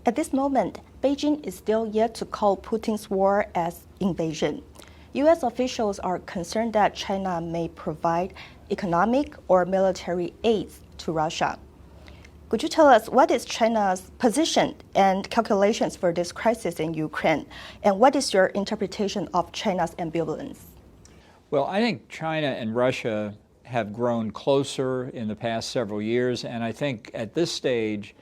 At this moment, Beijing is still yet to call Putin's war as invasion. U.S. officials are concerned that China may provide economic or military aid to Russia. Could you tell us what is China's position and calculations for this crisis in Ukraine, and what is your interpretation of China's ambivalence? Well, I think China and Russia have grown closer in the past several years, and I think at this stage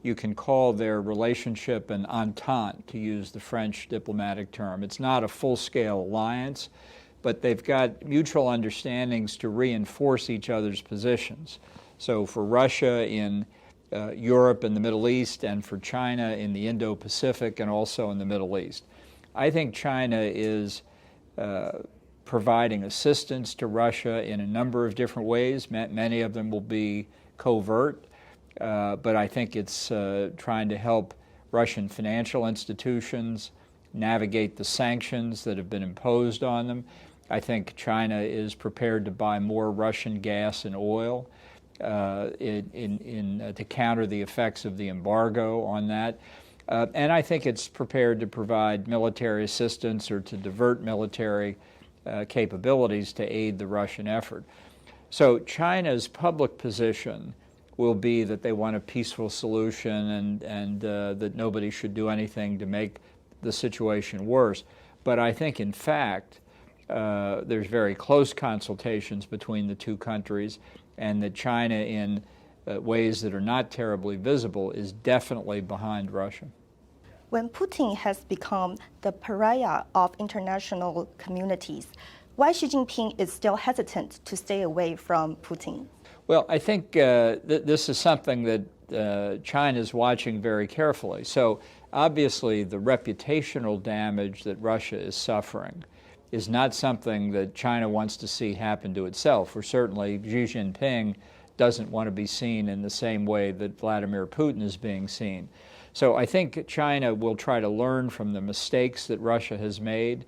you can call their relationship an entente, to use the French diplomatic term. It's not a full-scale alliance, but they've got mutual understandings to reinforce each other's positions. So for Russia in Europe and the Middle East, and for China in the Indo-Pacific and also in the Middle East. I think China is providing assistance to Russia in a number of different ways. Many of them will be covert, but I think it's trying to help Russian financial institutions navigate the sanctions that have been imposed on them. I think China is prepared to buy more Russian gas and oil to counter the effects of the embargo on that. And I think it's prepared to provide military assistance or to divert military capabilities to aid the Russian effort. So China's public position will be that they want a peaceful solution and that nobody should do anything to make the situation worse. But I think, in fact, there's very close consultations between the two countries, and that China, in ways that are not terribly visible, is definitely behind Russia. When Putin has become the pariah of international communities, why Xi Jinping is still hesitant to stay away from Putin? Well, I think this is something that China is watching very carefully. So obviously the reputational damage that Russia is suffering is not something that China wants to see happen to itself, or certainly Xi Jinping doesn't want to be seen in the same way that Vladimir Putin is being seen. So I think China will try to learn from the mistakes that Russia has made,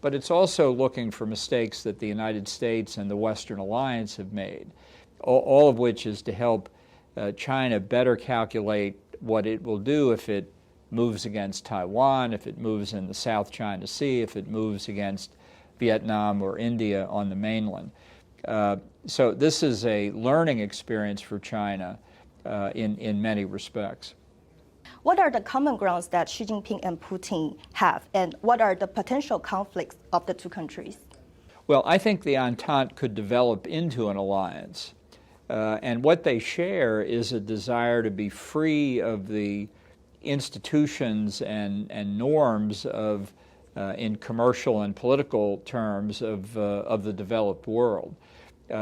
but it's also looking for mistakes that the United States and the Western alliance have made, all of which is to help China better calculate what it will do if it moves against Taiwan, if it moves in the South China Sea, if it moves against Vietnam or India on the mainland. So this is a learning experience for China in many respects. What are the common grounds that Xi Jinping and Putin have, and what are the potential conflicts of the two countries? Well, I think the Entente could develop into an alliance. And what they share is a desire to be free of the institutions and norms of in commercial and political terms of the developed world.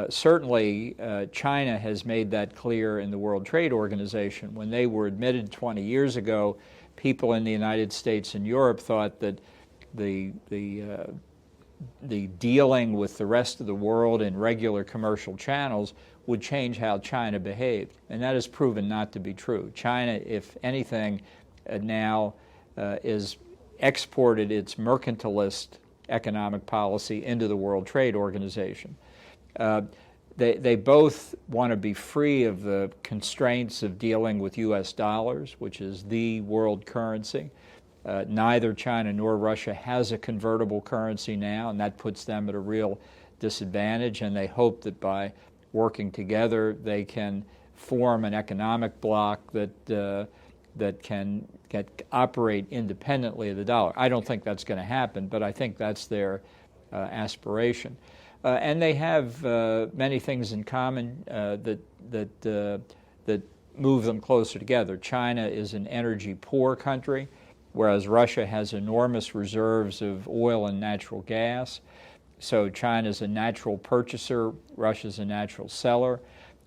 Certainly, China has made that clear in the World Trade Organization. When they were admitted 20 years ago, people in the United States and Europe thought that the dealing with the rest of the world in regular commercial channels would change how China behaved, and that has proven not to be true. China, if anything, now is exported its mercantilist economic policy into the World Trade Organization. They both want to be free of the constraints of dealing with U.S. dollars, which is the world currency. Neither China nor Russia has a convertible currency now, and that puts them at a real disadvantage, and they hope that by working together they can form an economic bloc that can operate independently of the dollar. I don't think that's going to happen, but I think that's their aspiration. And they have many things in common that move them closer together. China is an energy-poor country, whereas Russia has enormous reserves of oil and natural gas. So China's a natural purchaser, Russia's a natural seller.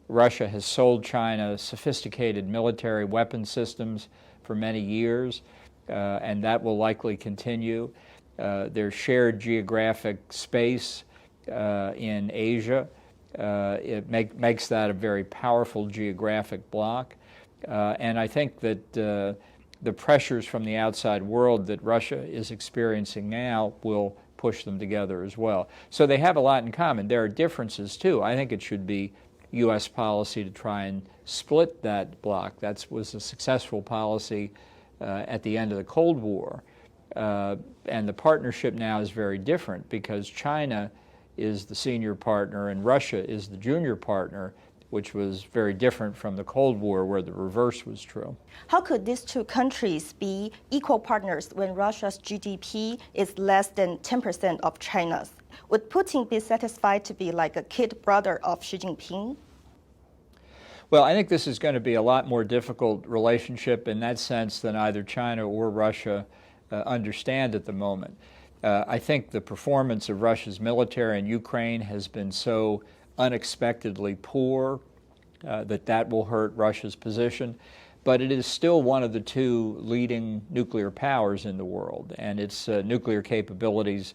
Russia has sold China sophisticated military weapon systems for many years, and that will likely continue. There's shared geographic space in Asia. It makes that a very powerful geographic bloc. And I think that the pressures from the outside world that Russia is experiencing now will push them together as well. So they have a lot in common. There are differences too. I think it should be U.S. policy to try and split that bloc. That was a successful policy at the end of the Cold War. And the partnership now is very different because China is the senior partner and Russia is the junior partner, which was very different from the Cold War where the reverse was true. How could these two countries be equal partners when Russia's GDP is less than 10% of China's? Would Putin be satisfied to be like a kid brother of Xi Jinping? Well, I think this is going to be a lot more difficult relationship in that sense than either China or Russia understand at the moment. I think the performance of Russia's military in Ukraine has been so unexpectedly poor that will hurt Russia's position. But it is still one of the two leading nuclear powers in the world, and its nuclear capabilities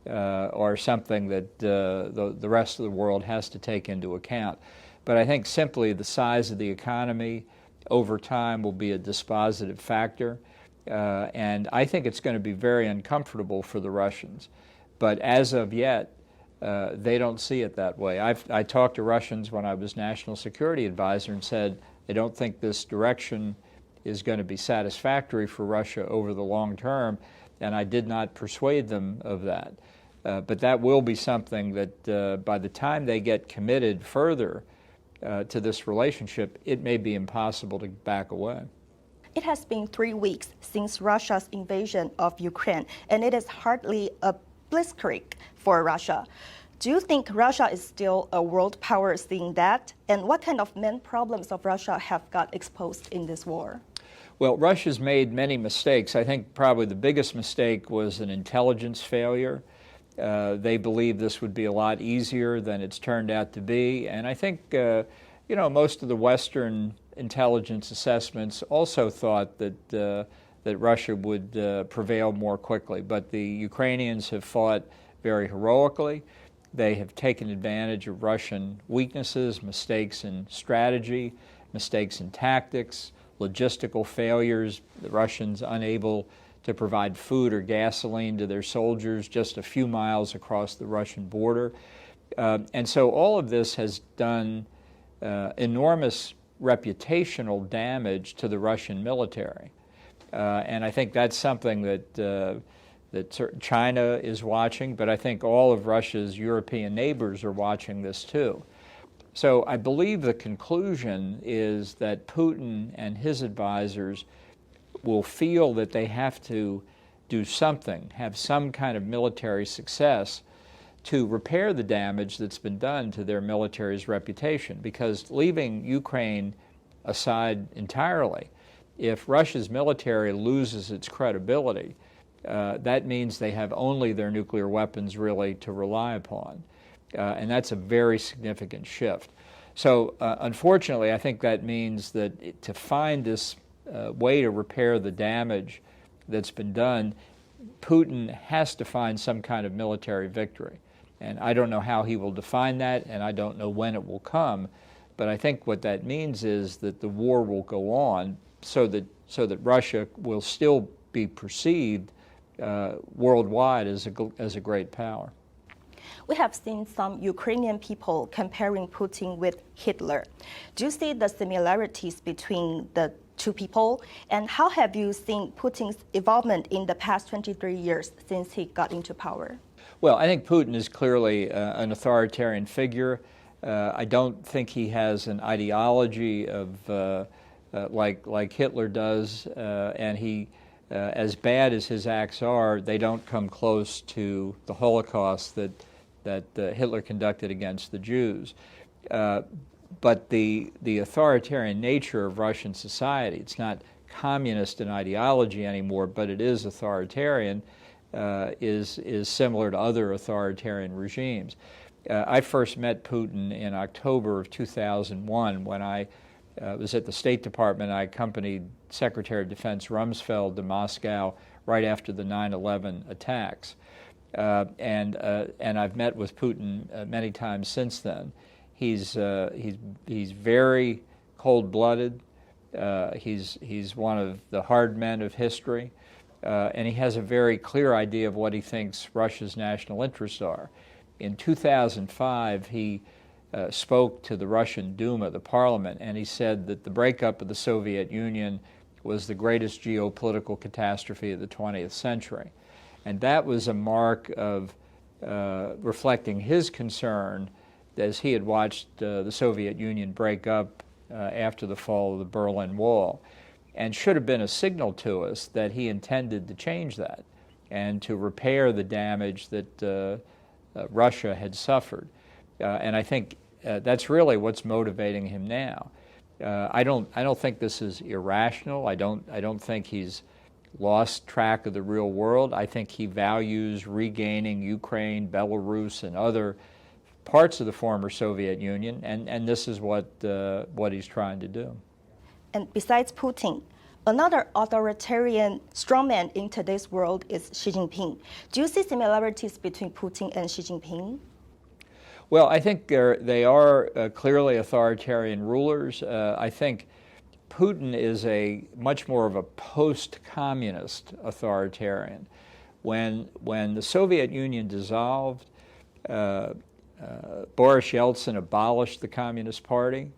are something that the rest of the world has to take into account. But I think simply the size of the economy over time will be a dispositive factor. And I think it's going to be very uncomfortable for the Russians. But as of yet, they don't see it that way. I talked to Russians when I was National Security Advisor and said, I don't think this direction is going to be satisfactory for Russia over the long term, and I did not persuade them of that. But that will be something that by the time they get committed further to this relationship, it may be impossible to back away. It has been 3 weeks since Russia's invasion of Ukraine, and it is hardly a blitzkrieg for Russia. Do you think Russia is still a world power seeing that? And what kind of main problems of Russia have got exposed in this war? Well, Russia's made many mistakes. I think probably the biggest mistake was an intelligence failure. They believed this would be a lot easier than it's turned out to be. And I think, most of the Western intelligence assessments also thought that Russia would prevail more quickly. But the Ukrainians have fought very heroically. They have taken advantage of Russian weaknesses, mistakes in strategy, mistakes in tactics, logistical failures, the Russians unable to provide food or gasoline to their soldiers just a few miles across the Russian border. And so all of this has done enormous reputational damage to the Russian military. And I think that's something that China is watching, but I think all of Russia's European neighbors are watching this too. So I believe the conclusion is that Putin and his advisors will feel that they have to do something, have some kind of military success to repair the damage that's been done to their military's reputation. Because leaving Ukraine aside entirely, if Russia's military loses its credibility, that means they have only their nuclear weapons really to rely upon. And that's a very significant shift. So unfortunately, I think that means that to find this way to repair the damage that's been done, Putin has to find some kind of military victory. And I don't know how he will define that, and I don't know when it will come. But I think what that means is that the war will go on so that Russia will still be perceived worldwide as a great power. We have seen some Ukrainian people comparing Putin with Hitler. Do you see the similarities between the two people? And how have you seen Putin's involvement in the past 23 years since he got into power? Well, I think Putin is clearly an authoritarian figure. I don't think he has an ideology of like Hitler does, and he, as bad as his acts are, they don't come close to the Holocaust that Hitler conducted against the Jews. But the authoritarian nature of Russian society, it's not communist in ideology anymore, but it is authoritarian, is similar to other authoritarian regimes. I first met Putin in October of 2001 when I was at the State Department. I accompanied Secretary of Defense Rumsfeld to Moscow right after the 9/11 attacks. And I've met with Putin many times since then. He's very cold-blooded. He's one of the hard men of history, and he has a very clear idea of what he thinks Russia's national interests are. In 2005, he spoke to the Russian Duma, the parliament, and he said that the breakup of the Soviet Union was the greatest geopolitical catastrophe of the 20th century. And that was a mark of reflecting his concern as he had watched the Soviet Union break up after the fall of the Berlin Wall, and should have been a signal to us that he intended to change that and to repair the damage that Russia had suffered. And I think that's really what's motivating him now. I don't think this is irrational. I don't think he's lost track of the real world. I think he values regaining Ukraine, Belarus, and other parts of the former Soviet Union, and this is what he's trying to do. And besides Putin, another authoritarian strongman in today's world is Xi Jinping. Do you see similarities between Putin and Xi Jinping? Well, I think they are clearly authoritarian rulers. I think Putin is much more of a post-communist authoritarian. When the Soviet Union dissolved, Boris Yeltsin abolished the Communist Party.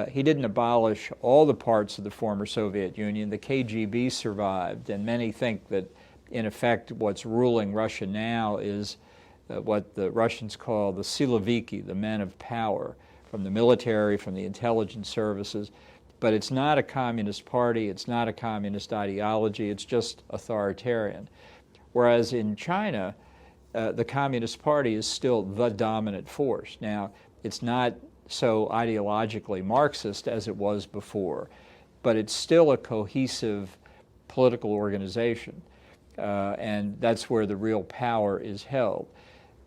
He didn't abolish all the parts of the former Soviet Union. The KGB survived, and many think that, in effect, what's ruling Russia now is what the Russians call the siloviki, the men of power, from the military, from the intelligence services. But it's not a communist party, it's not a communist ideology, it's just authoritarian. Whereas in China, the Communist Party is still the dominant force. Now, it's not so ideologically Marxist as it was before, but it's still a cohesive political organization, and that's where the real power is held.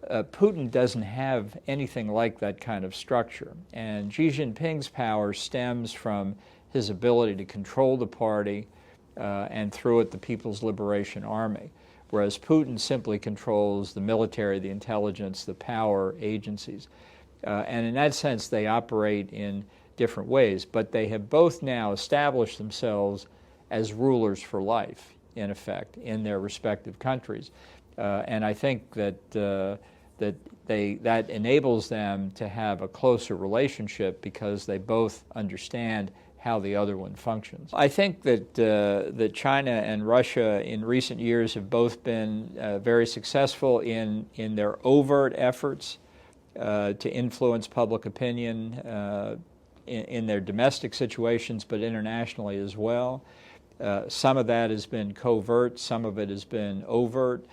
Putin doesn't have anything like that kind of structure, and Xi Jinping's power stems from his ability to control the party and through it the People's Liberation Army, whereas Putin simply controls the military, the intelligence, the power agencies. And in that sense, they operate in different ways, but they have both now established themselves as rulers for life, in effect, in their respective countries. And I think that that enables them to have a closer relationship because they both understand how the other one functions. I think that China and Russia in recent years have both been very successful in their overt efforts to influence public opinion in their domestic situations, but internationally as well. Some of that has been covert, some of it has been overt.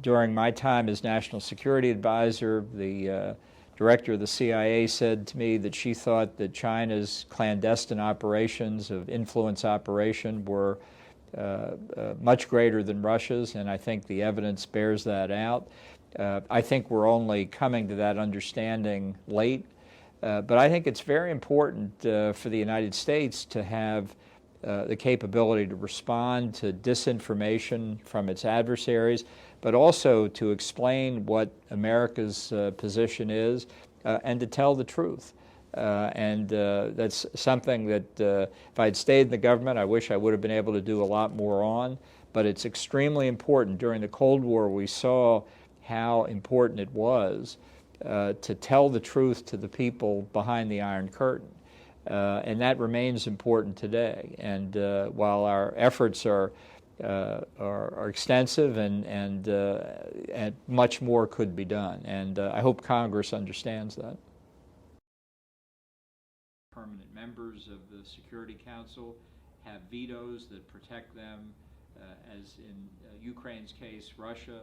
During my time as National Security Advisor, the director of the CIA said to me that she thought that China's clandestine operations of influence operation were much greater than Russia's, and I think the evidence bears that out. I think we're only coming to that understanding late, but I think it's very important for the United States to have the capability to respond to disinformation from its adversaries, but also to explain what America's position is and to tell the truth. And that's something that if I'd stayed in the government, I wish I would have been able to do a lot more on, but it's extremely important. During the Cold War, we saw how important it was to tell the truth to the people behind the Iron Curtain. And that remains important today. And while our efforts are extensive and much more could be done, and I hope Congress understands that. Permanent members of the Security Council have vetoes that protect them, as in Ukraine's case, Russia